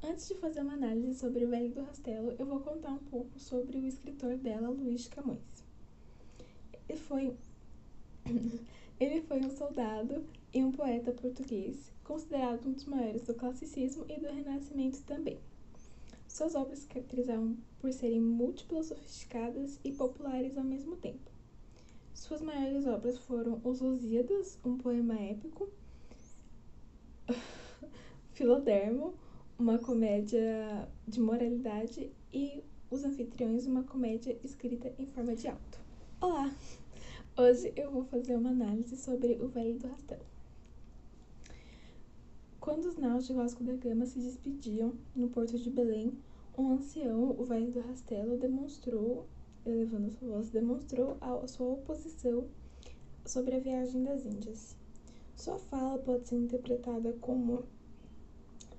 Antes de fazer uma análise sobre o Velho do Rastelo, eu vou contar um pouco sobre o escritor dela, Luís de Camões. Ele foi um soldado e um poeta português, considerado um dos maiores do classicismo e do Renascimento também. Suas obras se caracterizavam por serem múltiplas, sofisticadas e populares ao mesmo tempo. Suas maiores obras foram Os Lusíadas, um poema épico, Filodermo, uma comédia de moralidade, e Os Anfitriões, uma comédia escrita em forma de auto. Olá! Hoje eu vou fazer uma análise sobre o Velho do Rastelo. Quando os naus de Vasco da Gama se despediam no porto de Belém, um ancião, o Velho do Rastelo, elevando sua voz, demonstrou a sua oposição sobre a viagem das Índias. Sua fala pode ser interpretada como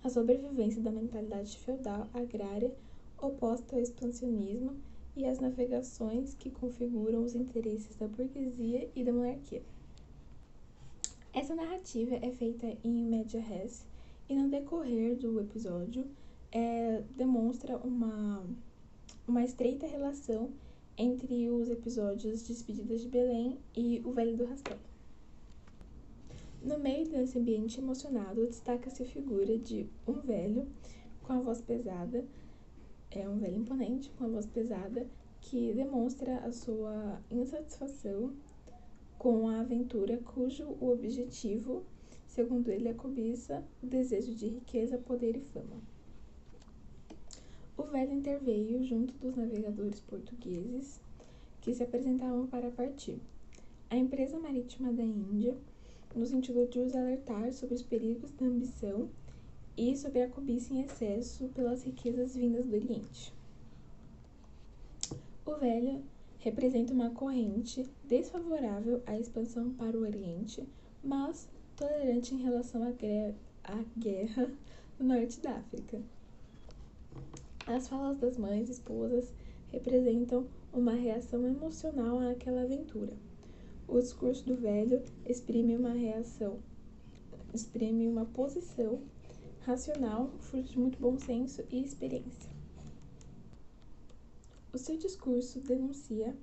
a sobrevivência da mentalidade feudal agrária oposta ao expansionismo e às navegações que configuram os interesses da burguesia e da monarquia. Essa narrativa é feita em média res e no decorrer do episódio demonstra uma estreita relação entre os episódios Despedidas de Belém e o Velho do Rastelo. No meio desse ambiente emocionado, destaca-se a figura de um velho com a voz pesada, um velho imponente com a voz pesada, que demonstra a sua insatisfação com a aventura cujo o objetivo, segundo ele, é a cobiça, o desejo de riqueza, poder e fama. O velho interveio junto dos navegadores portugueses que se apresentavam para partir. A empresa marítima da Índia, no sentido de os alertar sobre os perigos da ambição e sobre a cobiça em excesso pelas riquezas vindas do Oriente. O velho representa uma corrente desfavorável à expansão para o Oriente, mas tolerante em relação à guerra no norte da África. As falas das mães e esposas representam uma reação emocional àquela aventura. O discurso do velho exprime uma posição racional, fruto de muito bom senso e experiência. O seu discurso denuncia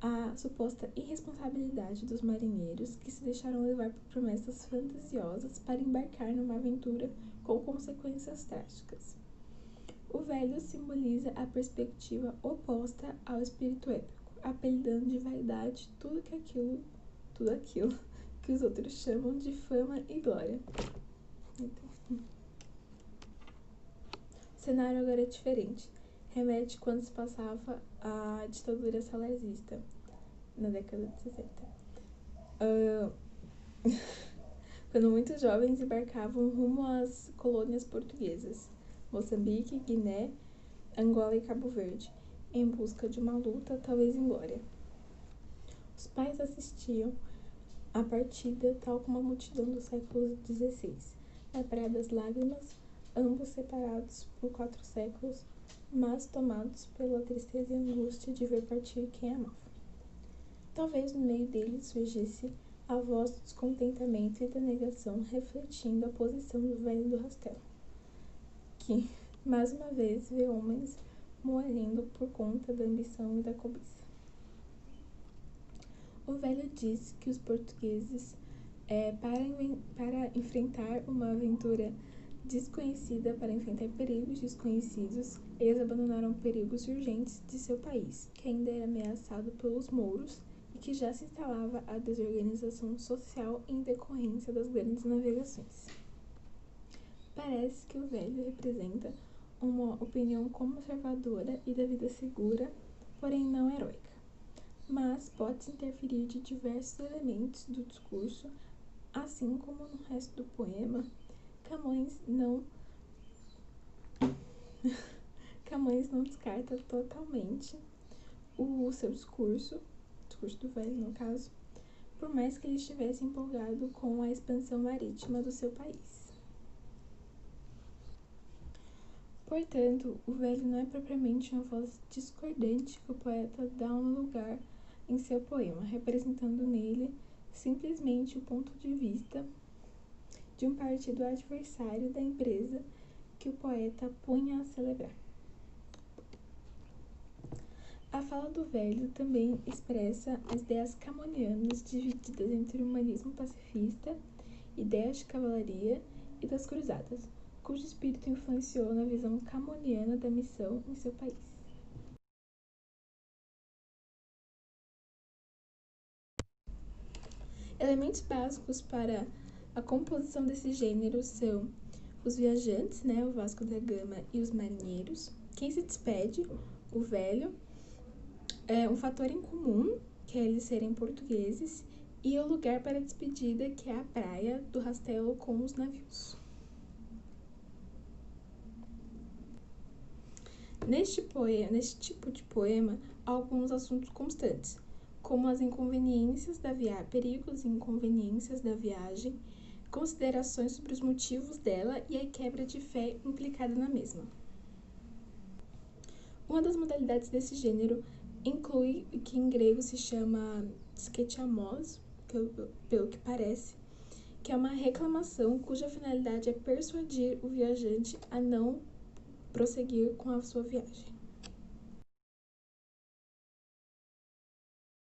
a suposta irresponsabilidade dos marinheiros que se deixaram levar por promessas fantasiosas para embarcar numa aventura com consequências trágicas. O velho simboliza a perspectiva oposta ao espírito épico, apelidando de vaidade tudo aquilo que os outros chamam de fama e glória. O cenário agora é diferente. Remete quando se passava a ditadura salazarista, na década de 60. Quando muitos jovens embarcavam rumo às colônias portuguesas, Moçambique, Guiné, Angola e Cabo Verde, em busca de uma luta, talvez em glória. Os pais assistiam à partida, tal como a multidão do século XVI, na Praia das Lágrimas, ambos separados por 4 séculos, mas tomados pela tristeza e angústia de ver partir quem amava. Talvez no meio deles surgisse a voz do descontentamento e da negação, refletindo a posição do Velho do Rastelo, que, mais uma vez, vê homens morrendo por conta da ambição e da cobiça. O velho diz que os portugueses, para enfrentar uma aventura desconhecida, para enfrentar perigos desconhecidos, eles abandonaram perigos urgentes de seu país, que ainda era ameaçado pelos mouros e que já se instalava a desorganização social em decorrência das grandes navegações. Parece que o velho representa uma opinião conservadora e da vida segura, porém não heróica, mas pode-se interferir de diversos elementos do discurso, assim como no resto do poema. Camões não descarta totalmente o seu discurso do velho no caso, por mais que ele estivesse empolgado com a expansão marítima do seu país. Portanto, o velho não é propriamente uma voz discordante que o poeta dá um lugar em seu poema, representando nele simplesmente o ponto de vista de um partido adversário da empresa que o poeta punha a celebrar. A fala do velho também expressa as ideias camonianas divididas entre o humanismo pacifista, ideias de cavalaria e das cruzadas, cujo espírito influenciou na visão camoniana da missão em seu país. Elementos básicos para a composição desse gênero são os viajantes, o Vasco da Gama e os marinheiros, quem se despede, o velho, um fator em comum, que é eles serem portugueses, e o lugar para a despedida, que é a praia do Rastelo com os navios. Neste tipo de poema, há alguns assuntos constantes, como as inconveniências da viagem, perigos e inconveniências da viagem, considerações sobre os motivos dela e a quebra de fé implicada na mesma. Uma das modalidades desse gênero inclui o que em grego se chama sketiamos, pelo que parece, que é uma reclamação cuja finalidade é persuadir o viajante a não prosseguir com a sua viagem.